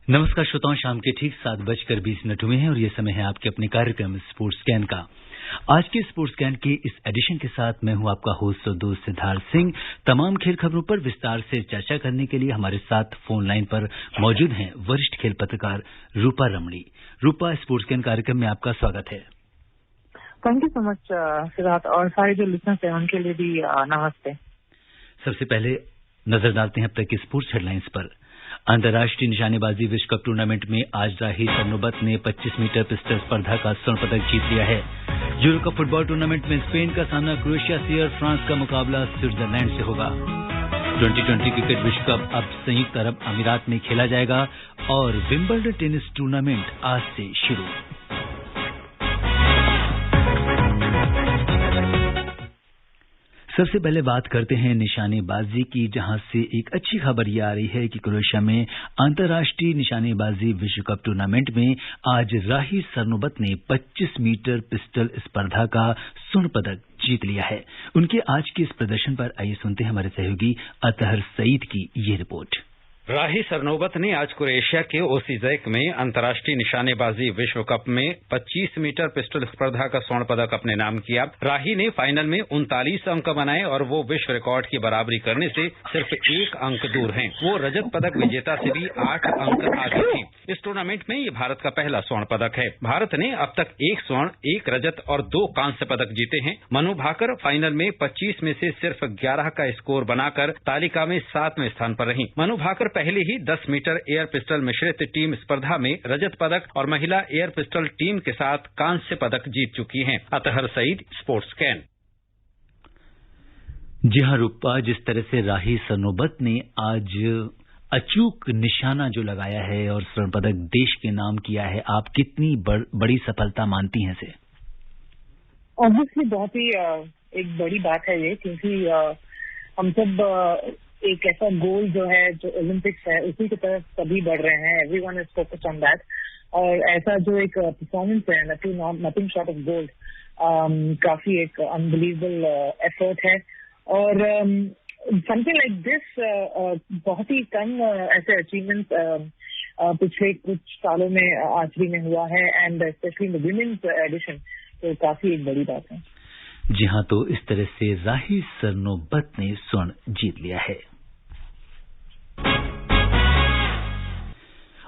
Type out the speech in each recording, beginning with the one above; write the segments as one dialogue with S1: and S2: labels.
S1: नमस्कार श्रोताओं, शाम के ठीक 7:20 हुए हैं और ये समय है आपके अपने कार्यक्रम स्पोर्ट्स स्कैन का। आज के स्पोर्ट्स स्कैन के इस एडिशन के साथ मैं हूं आपका होस्ट और दोस्त सिद्धार्थ सिंह। तमाम खेल खबरों पर विस्तार से चर्चा करने के लिए हमारे साथ फोन लाइन पर मौजूद हैं वरिष्ठ खेल पत्रकार रूपा रमणी। रूपा, स्पोर्ट्स स्कैन कार्यक्रम में आपका स्वागत है।
S2: Thank you so much Siddharth, और सारे जो लिसनर्स हैं उनके लिए भी नमस्ते।
S1: सबसे पहले नजर डालते हैं अब तक की स्पोर्ट्स हेडलाइंस पर। अंतर्राष्ट्रीय निशानेबाजी विश्व कप टूर्नामेंट में आज राही सरनोबत ने 25 मीटर पिस्टल स्पर्धा का स्वर्ण पदक जीत लिया है। यूरो कप फुटबॉल टूर्नामेंट में स्पेन का सामना क्रोएशिया से और फ्रांस का मुकाबला स्विट्जरलैंड से होगा। 2020 क्रिकेट विश्व कप अब संयुक्त अरब अमीरात में खेला जाएगा और विंबलडन टेनिस टूर्नामेंट आज से शुरू। सबसे पहले बात करते हैं निशानेबाजी की, जहां से एक अच्छी खबर ये आ रही है कि क्रोएशिया में अंतर्राष्ट्रीय निशानेबाजी विश्व कप टूर्नामेंट में आज राही सरनोबत ने 25 मीटर पिस्टल स्पर्धा का स्वर्ण पदक जीत लिया है। उनके आज के इस प्रदर्शन पर आइए सुनते हैं हमारे सहयोगी अतहर सईद की ये रिपोर्ट।
S3: राही सरनोबत ने आज क्रोएशिया के ओसीजैक में अंतर्राष्ट्रीय निशानेबाजी विश्व कप में 25 मीटर पिस्टल स्पर्धा का स्वर्ण पदक अपने नाम किया। राही ने फाइनल में 39 अंक बनाए और वो विश्व रिकॉर्ड की बराबरी करने से सिर्फ 1 अंक दूर हैं। वो रजत पदक विजेता से भी 8 अंक आगे थे। इस टूर्नामेंट में ये भारत का पहला स्वर्ण पदक है। भारत ने अब तक 1 स्वर्ण, 1 रजत और 2 कांस्य पदक जीते हैं। मनु भाकर फाइनल में 25 में से सिर्फ 11 का स्कोर बनाकर तालिका में 7वें स्थान पर रही। मनु भाकर पहले ही 10 मीटर एयर पिस्टल मिश्रित टीम स्पर्धा में रजत पदक और महिला एयर पिस्टल टीम के साथ कांस्य पदक जीत चुकी हैं। Athar Saeed, sports scan.
S1: जी हां रूपा, जिस तरह से राही सरनोबत ने आज अचूक निशाना जो लगाया है और स्वर्ण पदक देश के नाम किया है, आप कितनी बड़ी सफलता मानती हैं इसे?
S2: ऑब्वियसली बहुत ही एक बड़ी बात है ये, क्योंकि हम सब एक ऐसा गोल जो है, जो ओलंपिक्स है, उसी की तरफ सभी बढ़ रहे हैं। Everyone is focused on that. और ऐसा जो एक परफॉर्मेंस है, नथिंग शॉर्ट ऑफ गोल्ड, काफी एक अनबिलीवेबल एफर्ट है। और समथिंग लाइक दिस बहुत ही कम ऐसे अचीवमेंट्स पिछले कुछ सालों में आर्चरी में हुआ है, and specially in the women's edition, तो काफी एक बड़ी बात है।
S1: जी हां, तो इस तरह से राही सरनोबत ने स्वर्ण जीत लिया है।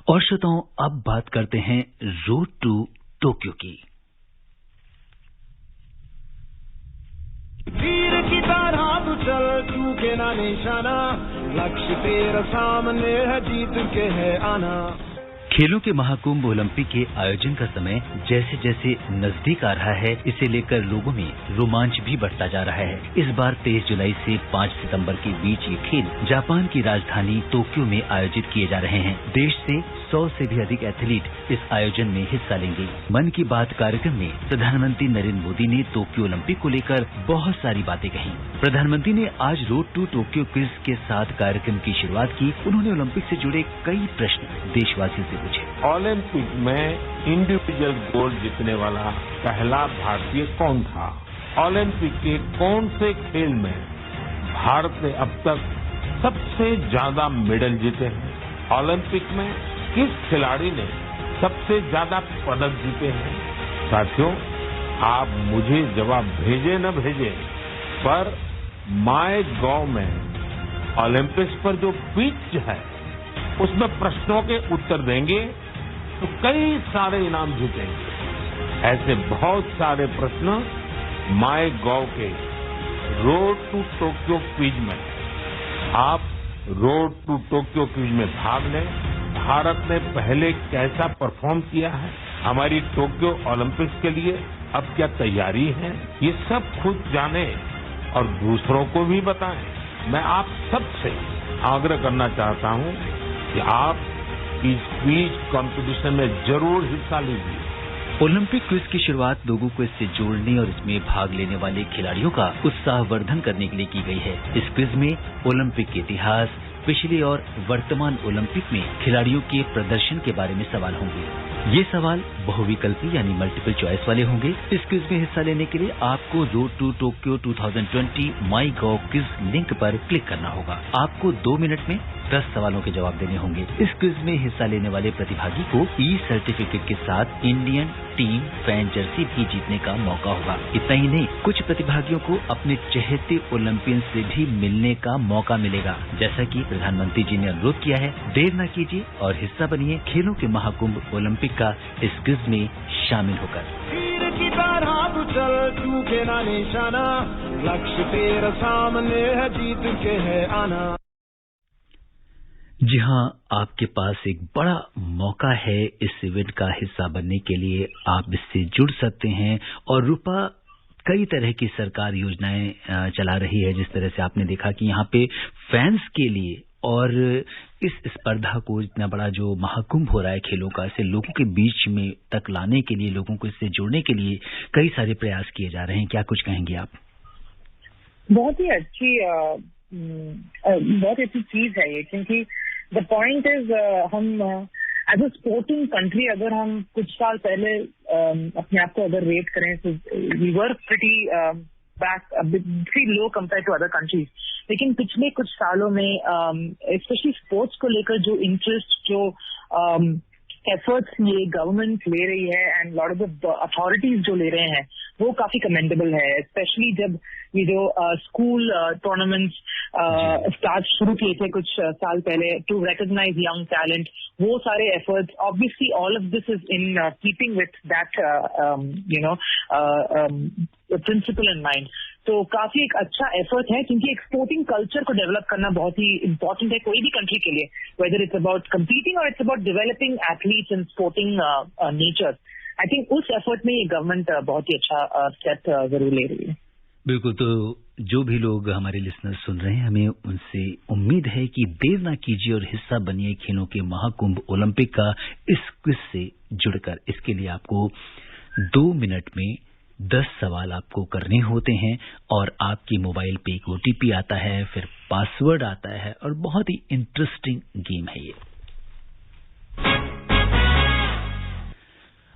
S1: और श्रोताओं, अब बात करते हैं रोड टू टोक्यो की।
S4: तीर की तरह तू चल, चूके ना निशाना, लक्ष्य तेरा सामने है, जीत के है आना।
S1: खेलों के महाकुंभ ओलंपिक के आयोजन का समय जैसे जैसे नजदीक आ रहा है, इसे लेकर लोगों में रोमांच भी बढ़ता जा रहा है। इस बार 23 जुलाई से 5 सितंबर के बीच ये खेल जापान की राजधानी टोक्यो में आयोजित किए जा रहे हैं। देश से 100 से भी अधिक एथलीट इस आयोजन में हिस्सा लेंगे। मन की बात कार्यक्रम में प्रधानमंत्री नरेंद्र मोदी ने टोक्यो ओलंपिक को लेकर बहुत सारी बातें कही। प्रधानमंत्री ने आज रोड टू टोक्यो क्विज के साथ कार्यक्रम की शुरुआत की। उन्होंने ओलंपिक से जुड़े कई प्रश्न देशवासियों से पूछे।
S5: ओलंपिक में इंडिविजुअल गोल्ड जीतने वाला पहला भारतीय कौन था? ओलंपिक के कौन से खेल में भारत ने अब तक सबसे ज्यादा मेडल जीते हैं? ओलंपिक में किस खिलाड़ी ने सबसे ज्यादा पदक जीते हैं? साथियों, आप मुझे जवाब भेजे न भेजे, पर माय गॉव में ओलंपिक्स पर जो क्विज है उसमें प्रश्नों के उत्तर देंगे तो कई सारे इनाम जीतेंगे। ऐसे बहुत सारे प्रश्न माय गॉव के रोड टू टोक्यो क्विज में। आप रोड टू टोक्यो क्विज में भाग लें। भारत ने पहले कैसा परफॉर्म किया है, हमारी टोक्यो ओलंपिक्स के लिए अब क्या तैयारी है, ये सब खुद जाने और दूसरों को भी बताएं। मैं आप सबसे आग्रह करना चाहता हूं कि आप इस क्विज कंपटीशन में जरूर हिस्सा लीजिए।
S1: ओलंपिक क्विज की शुरुआत लोगों को इससे जोड़ने और इसमें भाग लेने वाले खिलाड़ियों का उत्साहवर्धन करने के लिए की गई है। इस क्विज में ओलंपिक के इतिहास, पिछले और वर्तमान ओलंपिक में खिलाड़ियों के प्रदर्शन के बारे में सवाल होंगे। ये सवाल बहुविकल्पी यानी मल्टीपल चॉइस वाले होंगे। इस क्विज में हिस्सा लेने के लिए आपको road to Tokyo 2020 MyGov quiz link पर क्लिक करना होगा। आपको 2 मिनट में 10 सवालों के जवाब देने होंगे। इस क्विज में हिस्सा लेने वाले प्रतिभागी को ई-सर्टिफिकेट के साथ इंडियन टीम फैन जर्सी भी जीतने का मौका होगा। इतना ही नहीं, कुछ प्रतिभागियों को अपने चहेते ओलंपियन से भी मिलने का मौका मिलेगा। जैसा कि प्रधानमंत्री जी ने अनुरोध किया है, देर न कीजिए और हिस्सा बनिए खेलों के महाकुंभ ओलंपिक का इस क्विज में शामिल होकर।
S4: तीर की तरह तू चल, चूके ना निशाना, लक्ष्य तेरा सामने है, जीत के है आना।
S1: जी हाँ, आपके पास एक बड़ा मौका है इस इवेंट का हिस्सा बनने के लिए। आप इससे जुड़ सकते हैं और रूपा कई तरह की सरकार योजनाएं चला रही है। जिस तरह से आपने देखा कि यहाँ पे फैंस के लिए और इस स्पर्धा को इतना बड़ा जो महाकुंभ हो रहा है खेलों का, इसे लोगों के बीच में तक लाने के लिए, लोगों को इससे जोड़ने के लिए कई सारे प्रयास किए जा रहे हैं। क्या कुछ कहेंगे आप?
S2: बहुत ही अच्छी चीज है ये, क्योंकि द पॉइंट इज हम एज अ स्पोर्टिंग कंट्री अगर हम कुछ साल पहले अपने आप को अगर रेट करें तो we were pretty pre low compare to other countries. लेकिन पिछले कुछ सालों में स्पेशली स्पोर्ट्स को लेकर जो इंटरेस्ट, जो एफर्ट्स ये गवर्नमेंट ले रही है and lot of the authorities जो ले रहे हैं वो काफी कमेंडेबल है। स्पेशली जब ये जो स्कूल टूर्नामेंट्स स्टार्ट शुरू किए थे कुछ साल पहले टू रिकॉग्नाइज यंग टैलेंट, वो सारे efforts, obviously all of this is in keeping with that principle in mind. तो काफी एक अच्छा एफर्ट है, क्योंकि एक्सपोर्टिंग कल्चर को डेवलप करना बहुत ही इंपॉर्टेंट है कोई भी कंट्री के लिए, वेदर इट्स अबाउट कंपीटिंग और it's about developing athletes in sporting nature. I think उस एफर्ट में ये गवर्नमेंट बहुत ही अच्छा स्टेप जरूर ले रही है।
S1: बिल्कुल। तो जो भी लोग हमारे लिसनर्स सुन रहे हैं, हमें उनसे उम्मीद है कि देर ना कीजिए और हिस्सा बनिए खेलों के महाकुंभ ओलंपिक का इस क्विज से जुड़कर। इसके लिए आपको 2 मिनट में 10 सवाल आपको करने होते हैं और आपकी मोबाइल पे एक ओटीपी आता है, फिर पासवर्ड आता है और बहुत ही इंटरेस्टिंग गेम है ये।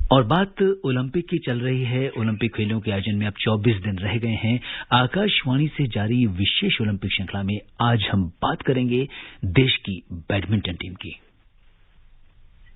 S1: और बात ओलंपिक की चल रही है। ओलंपिक खेलों के आयोजन में अब 24 दिन रह गए हैं। आकाशवाणी से जारी विशेष ओलंपिक श्रृंखला में आज हम बात करेंगे देश की बैडमिंटन टीम की।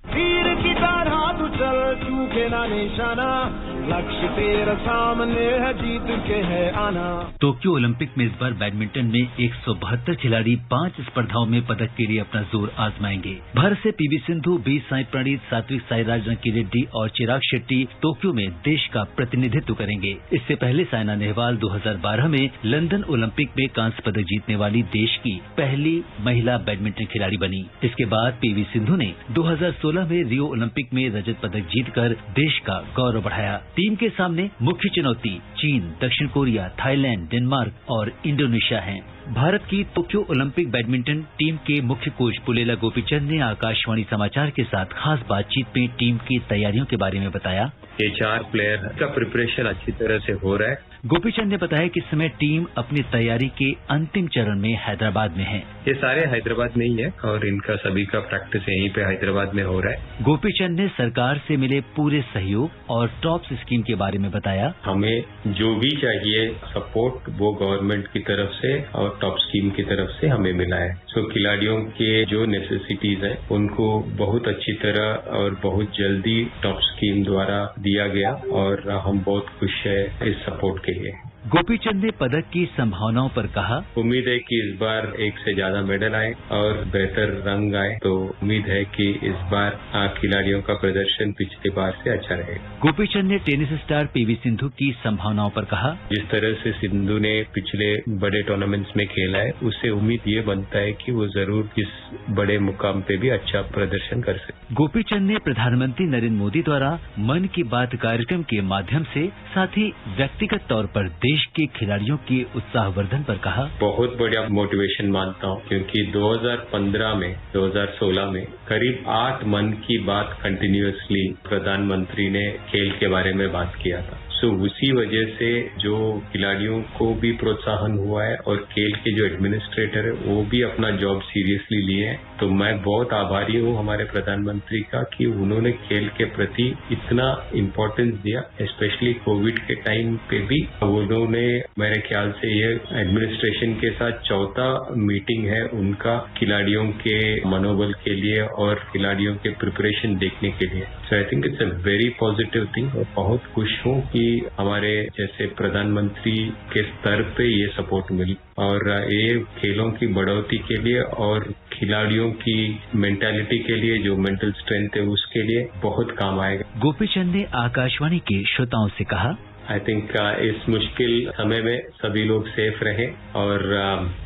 S4: तीर की तरह तू चल, चूके ना निशाना, लक्ष्य तेरा सामने है, जीत के है आना।
S1: टोक्यो ओलंपिक में इस बार बैडमिंटन में 172 खिलाड़ी 5 स्पर्धाओं में पदक के लिए अपना जोर आजमाएंगे। भारत से पीवी सिंधु, बी साई प्रणीत, सात्विक साईराज रंकीरेड्डी और चिराग शेट्टी टोक्यो में देश का प्रतिनिधित्व करेंगे। इससे पहले साइना नेहवाल 2012 में लंदन ओलंपिक में कांस्य पदक जीतने वाली देश की पहली महिला बैडमिंटन खिलाड़ी बनी। इसके बाद पीवी सिंधु ने 2016 में रियो ओलंपिक में रजत पदक जीतकर देश का गौरव बढ़ाया। टीम के सामने मुख्य चुनौती चीन, दक्षिण कोरिया, थाईलैंड, डेनमार्क और इंडोनेशिया हैं। भारत की टोक्यो ओलंपिक बैडमिंटन टीम के मुख्य कोच पुलेला गोपीचंद ने आकाशवाणी समाचार के साथ खास बातचीत में टीम की तैयारियों के बारे में बताया।
S6: ये 4 प्लेयर का प्रिपरेशन अच्छी तरह से हो रहा है।
S1: गोपीचंद ने बताया कि इस समय टीम अपनी तैयारी के अंतिम चरण में हैदराबाद में है।
S6: ये सारे हैदराबाद में ही है और इनका सभी का प्रैक्टिस यहीं पे हैदराबाद में हो रहा है।
S1: गोपीचंद ने सरकार से मिले पूरे सहयोग और टॉप्स स्कीम के बारे में बताया।
S6: हमें जो भी चाहिए सपोर्ट वो गवर्नमेंट की तरफ से और टॉप स्कीम की तरफ से हमें मिला है। सो खिलाड़ियों के जो नेसेसिटीज है उनको बहुत अच्छी तरह और बहुत जल्दी टॉप स्कीम द्वारा दिया गया और हम बहुत खुश है इस सपोर्ट के लिए।
S1: गोपीचंद ने पदक की संभावनाओं पर कहा,
S6: उम्मीद है कि इस बार 1 से ज्यादा मेडल आए और बेहतर रंग आए। तो उम्मीद है कि इस बार खिलाड़ियों का प्रदर्शन पिछली बार से अच्छा रहेगा।
S1: गोपीचंद ने टेनिस स्टार पीवी सिंधु की संभावनाओं पर कहा,
S6: जिस तरह से सिंधु ने पिछले बड़े टूर्नामेंट्स में खेला है उससे उम्मीद ये बनता है कि वो जरूर इस बड़े मुकाम पे भी अच्छा प्रदर्शन कर सके।
S1: गोपीचंद ने प्रधानमंत्री नरेंद्र मोदी द्वारा मन की बात कार्यक्रम के माध्यम से साथ ही व्यक्तिगत तौर पर देश के खिलाड़ियों के उत्साहवर्धन पर कहा,
S6: बहुत बढ़िया मोटिवेशन मानता हूँ, क्योंकि 2015 में 2016 में करीब 8 मन की बात कंटिन्यूअसली प्रधानमंत्री ने खेल के बारे में बात किया था। सो उसी वजह से जो खिलाड़ियों को भी प्रोत्साहन हुआ है और खेल के जो एडमिनिस्ट्रेटर है वो भी अपना जॉब सीरियसली लिए हैं। तो मैं बहुत आभारी हूँ हमारे प्रधानमंत्री का कि उन्होंने खेल के प्रति इतना इम्पोर्टेंस दिया, स्पेशली कोविड के टाइम पे भी। उन्होंने मेरे ख्याल से ये एडमिनिस्ट्रेशन के साथ चौथा मीटिंग है उनका खिलाड़ियों के मनोबल के लिए और खिलाड़ियों के प्रिपरेशन देखने के लिए। So I think it's a very positive thing और बहुत खुश हूँ कि हमारे जैसे प्रधानमंत्री के स्तर पे ये सपोर्ट मिली और ये खेलों की बढ़ोतरी के लिए और खिलाड़ियों की मेंटालिटी के लिए, जो मेंटल स्ट्रेंथ है उसके लिए बहुत काम आएगा।
S1: गोपी चंद ने आकाशवाणी के श्रोताओं से कहा,
S6: आई थिंक इस मुश्किल समय में सभी लोग सेफ रहें और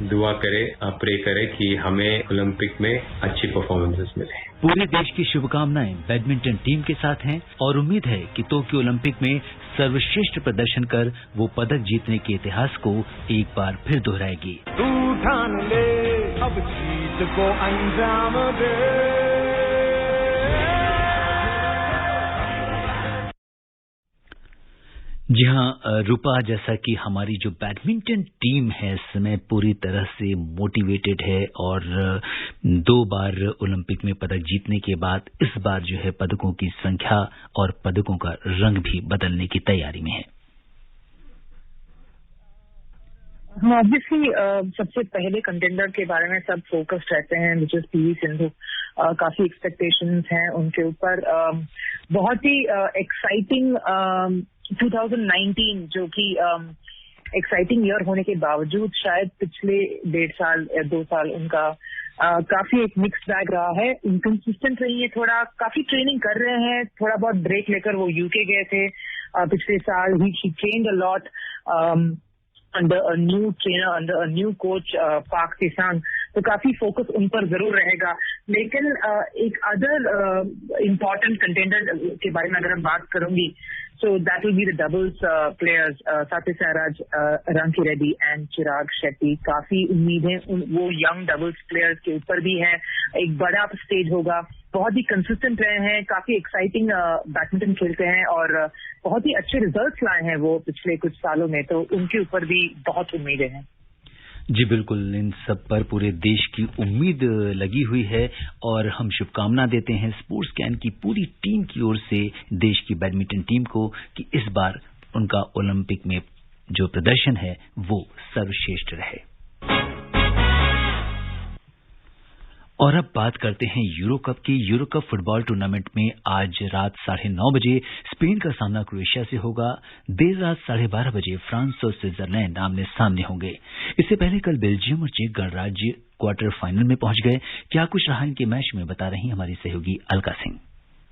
S6: दुआ करें, प्रे करें कि हमें ओलंपिक में अच्छी परफॉर्मेंसेस मिले।
S1: पूरे देश की शुभकामनाएं बैडमिंटन टीम के साथ हैं और उम्मीद है कि टोक्यो ओलंपिक में सर्वश्रेष्ठ प्रदर्शन कर वो पदक जीतने के इतिहास को एक बार फिर दोहराएगी।
S4: तू ठान ले अब जीत को अंजाम दे।
S1: जी हाँ रूपा, जैसा कि हमारी जो बैडमिंटन टीम है इस समय पूरी तरह से मोटिवेटेड है और 2 बार ओलंपिक में पदक जीतने के बाद इस बार जो है पदकों की संख्या और पदकों का रंग भी बदलने की तैयारी में है।
S2: हाँ, ऑब्वियसली सबसे पहले कंटेंडर के बारे में सब फोकस्ड रहते हैं, विच इज पीवी सिंधु। काफी एक्सपेक्टेशंस हैं उनके ऊपर। बहुत ही एक्साइटिंग 2019 जो कि एक्साइटिंग ईयर होने के बावजूद शायद पिछले 1.5 साल या 2 साल उनका काफी एक मिक्स बैग रहा है। इनकंसिस्टेंट रही है, थोड़ा काफी ट्रेनिंग कर रहे हैं, थोड़ा बहुत ब्रेक लेकर वो यूके गए थे पिछले साल। He trained a lot under a new trainer, under a new coach, Park Ji-sung, तो काफी फोकस उन पर जरूर रहेगा। लेकिन एक अदर इम्पोर्टेंट कंटेंडर के बारे में अगर हम बात करूंगी, so that will be the doubles players Satwiksairaj Rankireddy and Chirag Shetty. काफी उम्मीदें वो यंग डबल्स प्लेयर्स के ऊपर भी है। एक बड़ा स्टेज होगा, बहुत ही कंसिस्टेंट रहे हैं, काफी एक्साइटिंग बैडमिंटन खेलते हैं और बहुत ही अच्छे रिजल्ट्स लाए हैं वो पिछले कुछ सालों में, तो उनके ऊपर भी बहुत उम्मीदें हैं।
S1: जी बिल्कुल, इन सब पर पूरे देश की उम्मीद लगी हुई है और हम शुभकामना देते हैं स्पोर्ट्स कैन की पूरी टीम की ओर से देश की बैडमिंटन टीम को कि इस बार उनका ओलंपिक में जो प्रदर्शन है वो सर्वश्रेष्ठ रहे। और अब बात करते हैं यूरो कप की। यूरो कप फुटबॉल टूर्नामेंट में आज रात 9:30 बजे स्पेन का सामना क्रोएशिया से होगा। देर रात 12:30 बजे फ्रांस और स्विट्जरलैंड आमने सामने होंगे। इससे पहले कल बेल्जियम और चेक गणराज्य क्वार्टर फाइनल में पहुंच गए। क्या कुछ रहा इनके मैच में, बता रही हमारी सहयोगी Alka Singh.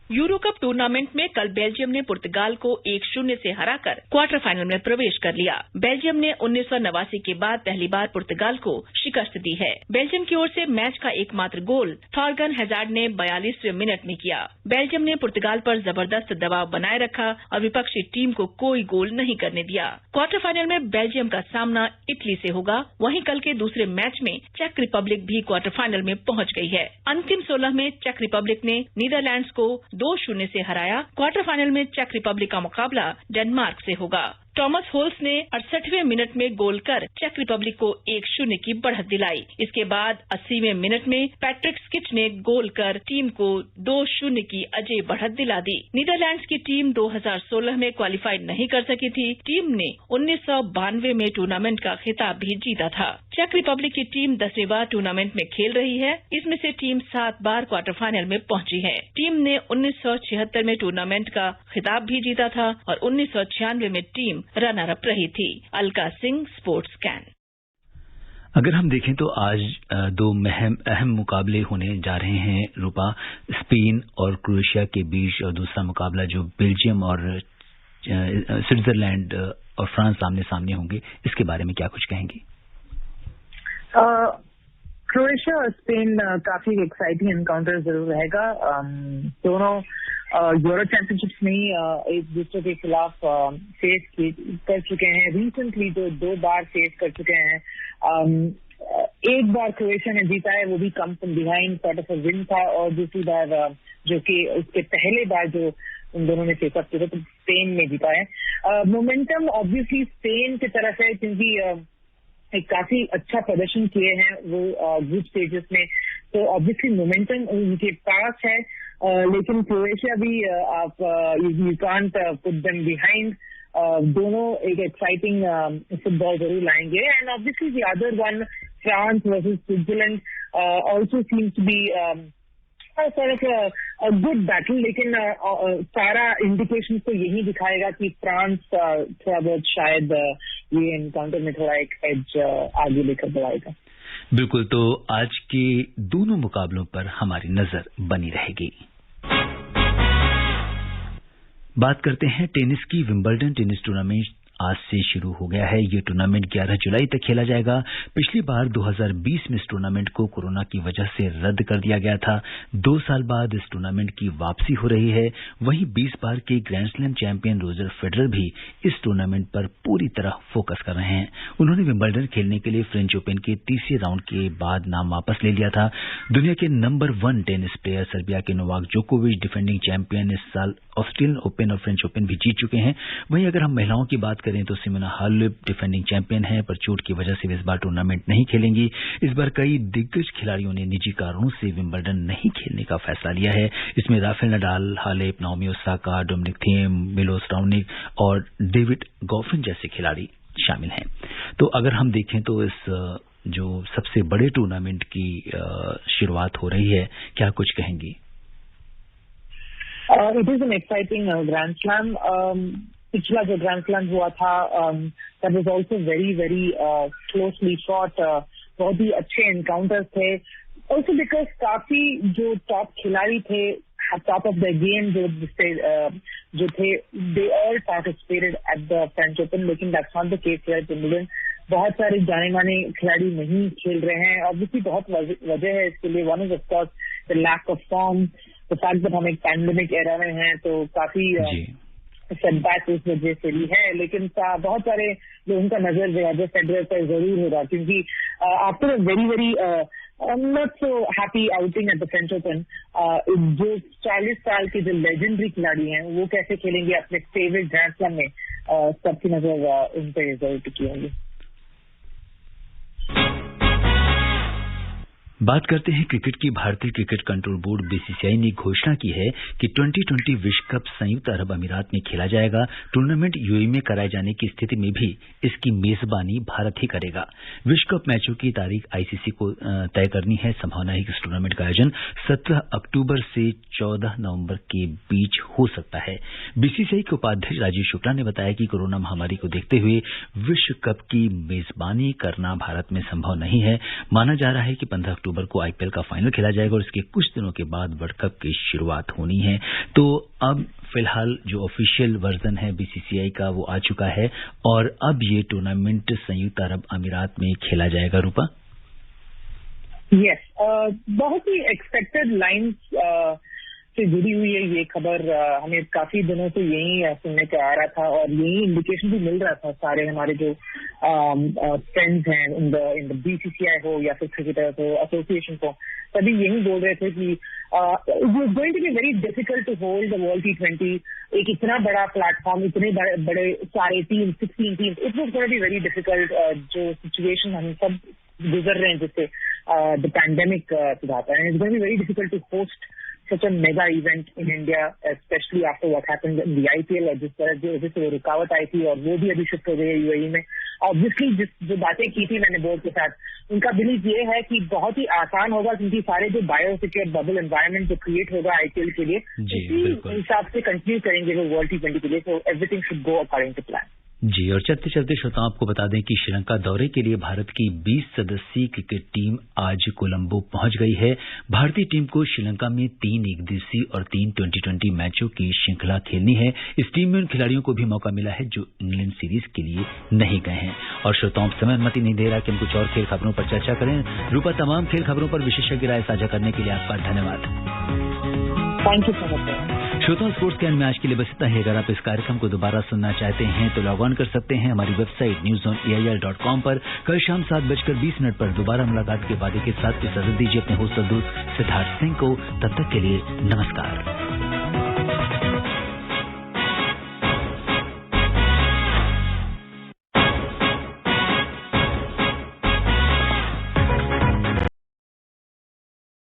S7: Euro cup tournament में कल बेल्जियम ने पुर्तगाल को 1-0 से हराकर क्वार्टर फाइनल में प्रवेश कर लिया। बेल्जियम ने 1989 के बाद पहली बार पुर्तगाल को शिकस्त दी है। बेल्जियम की ओर से मैच का एकमात्र गोल थॉर्गन हैजार्ड ने 42वें मिनट में किया। बेल्जियम ने पुर्तगाल पर जबरदस्त दबाव बनाए रखा और विपक्षी टीम को कोई गोल नहीं करने दिया। क्वार्टर फाइनल में बेल्जियम का सामना इटली से होगा। वहीं कल के दूसरे मैच में चेक रिपब्लिक भी क्वार्टर फाइनल में पहुंच गई है। अंतिम 16 में चेक रिपब्लिक ने नीदरलैंड्स को 2-0 से हराया। क्वार्टर फाइनल में चेक रिपब्लिक का मुकाबला डेनमार्क से होगा। टॉमस होल्स ने 68वें मिनट में गोल कर चेक रिपब्लिक को 1-0 की बढ़त दिलाई। इसके बाद 80वें मिनट में पैट्रिक स्किच ने गोल कर टीम को 2-0 की अजय बढ़त दिला दी। नीदरलैंड्स की टीम 2016 में क्वालिफाई नहीं कर सकी थी। टीम ने 1992 में टूर्नामेंट का खिताब भी जीता था। चेक रिपब्लिक की टीम 10वीं बार टूर्नामेंट में खेल रही है। इसमें से टीम 7 बार क्वार्टर फाइनल में पहुंची है। टीम ने 1976 में टूर्नामेंट का खिताब भी जीता था और 1996 में टीम रनर अप रही थी। Alka Singh, sports can.
S1: अगर हम देखें तो आज 2 अहम मुकाबले होने जा रहे हैं रूपा, स्पेन और क्रोएशिया के बीच, और दूसरा मुकाबला जो बेल्जियम और स्विट्जरलैंड और फ्रांस आमने सामने होंगे, इसके बारे में क्या कुछ कहेंगी?
S2: क्रोएशिया और स्पेन काफी एक्साइटिंग एनकाउंटर जरूर रहेगा। दोनों यूरो चैंपियनशिप्स में एक दूसरे के खिलाफ फेस कर चुके हैं। रिसेंटली जो 2 बार फेस कर चुके हैं। एक बार क्रोएशिया ने जीता है, वो भी come from behind sort of a win था, और दूसरी बार जो कि उसके पहले बार जो उन दोनों ने फेस अप किया तो स्पेन ने जीता है। मोमेंटम ऑब्वियसली स्पेन की तरफ है, क्योंकि एक काफी अच्छा प्रदर्शन किए हैं वो ग्रुप स्टेजेस में, तो ऑब्वियसली मोमेंटम उनके पास है। लेकिन क्रोएशिया भी you can't put them behind. दोनों एक एक्साइटिंग फुटबॉल जरूर लाएंगे। And obviously the other one, France versus Switzerland, also seems to be good battle. लेकिन सारा इंडिकेशन तो यही दिखाएगा कि फ्रांस थोड़ा बहुत शायद ये एनकाउंटर में थोड़ा एक एज आगे लेकर बढ़ाएगा।
S1: बिल्कुल, तो आज के दोनों मुकाबलों पर हमारी नजर बनी रहेगी। बात करते हैं टेनिस की। विंबलडन टेनिस टूर्नामेंट आज से शुरू हो गया है। ये टूर्नामेंट 11 जुलाई तक खेला जाएगा। पिछली बार 2020 में इस टूर्नामेंट को कोरोना की वजह से रद्द कर दिया गया था। 2 साल बाद इस टूर्नामेंट की वापसी हो रही है। वहीं 20 बार के grand slam champion Roger Federer भी इस टूर्नामेंट पर पूरी तरह फोकस कर रहे हैं। उन्होंने विंबलडन खेलने के लिए फ्रेंच ओपन के तीसरे राउंड के बाद नाम वापस ले लिया था। दुनिया के नंबर 1 टेनिस प्लेयर सर्बिया के नोवाक जोकोविच डिफेंडिंग चैंपियन इस साल ऑस्ट्रेलियन ओपन और फ्रेंच ओपन भी जीत चुके हैं। वहीं अगर हम महिलाओं की बात करें तो सिमोना हालेप डिफेंडिंग चैंपियन है, पर चोट की वजह से वे इस बार टूर्नामेंट नहीं खेलेंगी। इस बार कई दिग्गज खिलाड़ियों ने निजी कारणों से विंबलडन नहीं खेलने का फैसला लिया है। इसमें Rafael Nadal, Halep, Naomi Osaka, Dominic Thiem, Milos Raonic और डेविड गॉफिन जैसे खिलाड़ी शामिल हैं। तो अगर हम देखें तो इस जो सबसे बड़े टूर्नामेंट की शुरुआत हो रही है, क्या कुछ कहेंगी?
S2: It is an exciting grand slam. पिछला जो ग्रैंड स्लैम हुआ था that was also very very closely fought. बहुत ही अच्छे एनकाउंटर्स थे। ऑल्सो बिकॉज काफी जो टॉप खिलाड़ी थे, टॉप ऑफ द गेम जो थे, they all participated at the French Open. लेकिन that's not the case here Wimbledon. बहुत सारे जाने माने खिलाड़ी नहीं खेल रहे हैं। ऑब्वियसली बहुत वजह है इसके लिए। One is of course the lack of form, the fact that हम एक पैंडेमिक एरा में हैं, तो काफी सेटबैक उस वजह से भी है। लेकिन बहुत सारे लोगों का नजर रोजर फेडरर पर जरूर होगा, क्योंकि after a very very not so happy outing eight the French open, जो 40 साल के जो लेजेंडरी खिलाड़ी हैं वो कैसे खेलेंगे अपने फेवरेट ग्रैंड स्लैम में, सबकी नजर उन पर जरूर टिकी होंगी।
S1: बात करते हैं क्रिकेट की। भारतीय क्रिकेट कंट्रोल बोर्ड बीसीसीआई ने घोषणा की है कि 2020 विश्व कप संयुक्त अरब अमीरात में खेला जाएगा। टूर्नामेंट यूएई में कराए जाने की स्थिति में भी इसकी मेजबानी भारत ही करेगा। विश्व कप मैचों की तारीख आईसीसी को तय करनी है। संभावना है कि इस टूर्नामेंट का आयोजन 17 अक्टूबर से 14 नवंबर के बीच हो सकता है। बीसीसीआई के उपाध्यक्ष राजीव शुक्ला ने बताया कि कोरोना महामारी को देखते हुए विश्व कप की मेजबानी करना भारत में संभव नहीं है। माना जा रहा है कि 15 अक्टूबर को आईपीएल का फाइनल खेला जाएगा और इसके कुछ दिनों के बाद वर्ल्ड कप की शुरुआत होनी है। तो अब फिलहाल जो ऑफिशियल वर्जन है बीसीसीआई का वो आ चुका है और अब ये टूर्नामेंट संयुक्त अरब अमीरात में खेला जाएगा। रूपा?
S2: यस, बहुत ही एक्सपेक्टेड लाइन्स से जुड़ी हुई है ये खबर। हमें काफी दिनों से यही सुनने को आ रहा था और यही इंडिकेशन भी मिल रहा था। सारे हमारे जो फ्रेंड्स हैं इन द बीसीसीआई हो या फिर क्रिकेटर्स हो, एसोसिएशन हो, सभी यही बोल रहे थे कि it was going to be very difficult to hold the world T20। एक इतना बड़ा प्लेटफॉर्म, इतने बड़े सारे team, 16 team, it was going to be very difficult. जो सिचुएशन हम सब गुजर रहे हैं जिससे द पैंडेमिक सुधारता है, it's going to be very difficult to host such a mega event in India, especially after what happened in the IPL। और जिस तरह से रुकावट आई थी और वो भी अभी शिफ्ट हो गई है यूएई में। ऑब्वियसली जो बातें की थी मैंने बोर्ड के साथ, उनका बिलीव ये है कि बहुत ही आसान होगा, क्योंकि सारे जो बायोसिक्योर बबल एनवायरनमेंट जो क्रिएट होगा आईपीएल के लिए, इसी हिसाब से कंटिन्यू करेंगे वो वर्ल्ड T20 के लिए। तो everything should go according to plan.
S1: जी, और चलते चलते श्रोताओं आपको बता दें कि श्रीलंका दौरे के लिए भारत की 20 सदस्यीय क्रिकेट टीम आज कोलंबो पहुंच गई है। भारतीय टीम को श्रीलंका में 3 एकदिवसीय और 3 2020 मैचों की श्रृंखला खेलनी है। इस टीम में उन खिलाड़ियों को भी मौका मिला है जो इंग्लैंड सीरीज के लिए नहीं गए हैं। और श्रोताओं समय अनुमति नहीं दे रहा कि हम कुछ और खेल खबरों पर चर्चा करें। रूपा, तमाम खेल खबरों पर विशेषज्ञ राय साझा करने के लिए आपका धन्यवाद।
S2: Thank you so much.
S1: श्रोताओं, स्पोर्ट्स कैन में आज के लिए बस इतना ही। अगर आप इस कार्यक्रम को दोबारा सुनना चाहते हैं तो लॉग ऑन कर सकते हैं हमारी वेबसाइट newzoneair.com पर। कल शाम 7:20 पर दोबारा मुलाकात के वादे के साथ इजाजत दीजिए अपने होस्ट सिद्धार्थ सिंह को। तब तक के लिए नमस्कार।